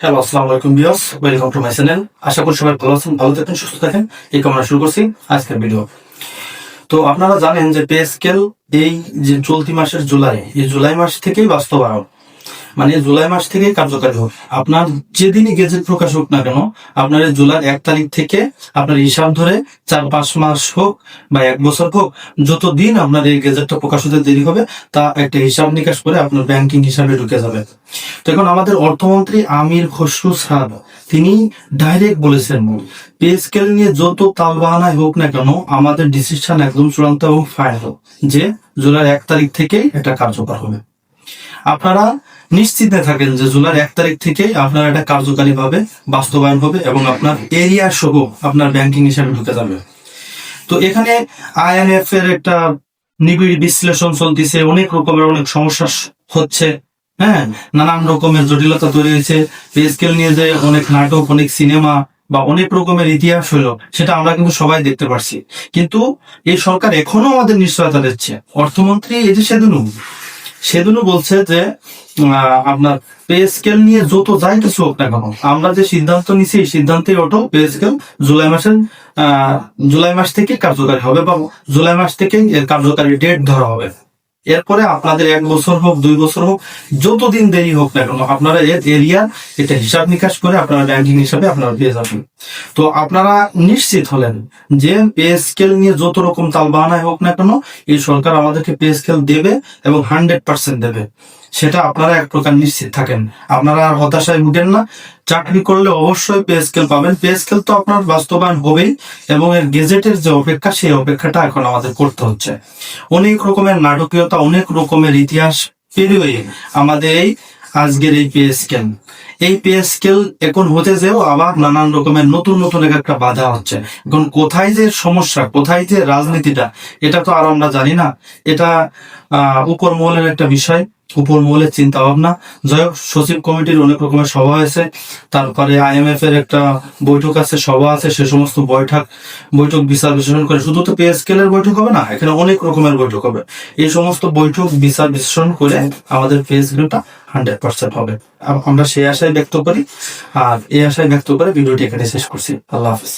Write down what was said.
Hello, আসসালামু আলাইকুম viewers, welcome to my channel. আশা করি সবাই ভালো আছেন, ভালো থাকেন, সুস্থ থাকেন। এই কামনা শুরু করছি আজকের ভিডিও। তো আপনারা জানেন যে পে স্কেল এই যে চলতি মাসের জুলাই, এই জুলাই মাস থেকেই বাস্তবায়ন, মানে জুলাই মাস থেকেই কার্যকারী হোক। আপনার যেদিনই গেজেট প্রকাশ হোক না কেন, আপনার এই জুলাই 1 তারিখ থেকে আপনার হিসাব ধরে 4-5 মাস হোক বা 1 বছর হোক, যতদিন আপনার এই গেজেটটা প্রকাশ হতে দেরি হবে তা একটা হিসাব নিকাশ করে আপনার ব্যাংকিং হিসাবে ঢুকে যাবে। তো এখন আমাদের অর্থমন্ত্রী আমির খসরু সাহেব তিনি ডাইরেক্ট বলেছেন, পে স্কেল নিয়ে যত তালবাহানাই হোক না কেন, আমাদের ডিসিশন একদম চূড়ান্ত এবং ফাইনাল যে জুলাই 1 তারিখ থেকেই এটা কার্যকর হবে। আপনারা নিশ্চিন্তে থাকেন যে জুলাই 1 তারিখ থেকেই আপনার এটা কার্যকারী ভাবে বাস্তবায়ন হবে এবং আপনার এরিয়া সহ আপনার ব্যাংকিং হিসাবে ঢুকে যাবে। তো এখানে আইএমএফ এর একটা নিবিড় বিশ্লেষণ চলতেছে, অনেক রকমের অনেক সমস্যা হচ্ছে, হ্যাঁ, নানান রকমের জটিলতা তৈরি হয়েছে। পে স্কেল নিয়ে যে অনেক নাটক, অনেক সিনেমা বা অনেক রকমের ইতিহাস হলো, সেটা আমরা কিন্তু সবাই দেখতে পারছি। কিন্তু এই সরকার এখনো আমাদের নিশ্চয়তা দিচ্ছে। অর্থমন্ত্রী এই যে সেদিনও বলছে যে আপনার পে স্কেল নিয়ে যত যাই কিছু হোক না কেন, আমরা যে সিদ্ধান্ত নিছি এই সিদ্ধান্তে অটো পে স্কেল জুলাই মাস থেকে কার্যকারী হবে বা জুলাই মাস থেকেই এর কার্যকারী ডেট ধরা হবে। এরপরে আপনাদের 1 বছর হোক 2 বছর হোক, যতদিন দেরি হোক না কেন, আপনারা এর এরিয়া এটা হিসাব নিকাশ করে আপনারা ব্যাংকিং হিসাবে আপনারা পেয়ে যাবেন। তো আপনারা নিশ্চিত হলেন যে পে স্কেল নিয়ে যত রকম তালবাহানাই হোক না কেন, এই সরকার আমাদেরকে পে স্কেল দেবে এবং 100% দেবে, সেটা আপনারা এক প্রকার নিশ্চিত থাকেন। আপনারা আর হতাশায় ভুগেন না। চাকরি করলে অবশ্যই পে স্কেল পাবেন। পে স্কেল তো আপনার বাস্তবায়ন হবেই এবং এর গেজেটের যে অপেক্ষা, সেই অপেক্ষাটা এখন আমাদের করতে হচ্ছে। অনেক রকমের নাটকীয়তা, অনেক রকমের ইতিহাস পেরিয়ে আমাদের এই আজকের এই পে স্কেল এখন হতে যেও আবার নানান রকমের নতুন নতুন একটা বাধা হচ্ছে। এখন কোথায় যে সমস্যা, কোথায় যে রাজনীতিটা, এটা তো আর আমরা জানি না। এটা উপর মহলের একটা বিষয়, উপর মহলের চিন্তা ভাবনা। যাই হোক, সচিব কমিটির অনেক রকমের সভা হয়েছে, তারপরে আইএমএফ এর একটা বৈঠক আছে, সভা আছে। সে সমস্ত বৈঠক বিচার বিশ্লেষণ করে, শুধু তো পে স্কেলের বৈঠক হবে না, এখানে অনেক রকমের বৈঠক হবে। এই সমস্ত বৈঠক বিচার বিশ্লেষণ করে আমাদের পে স্কেলটা 100% হবে, আমরা সেই আশায় ব্যক্ত করি। আর এই আশায় ব্যক্ত করে ভিডিওটি এখানে শেষ করছি। আল্লাহ হাফিজ।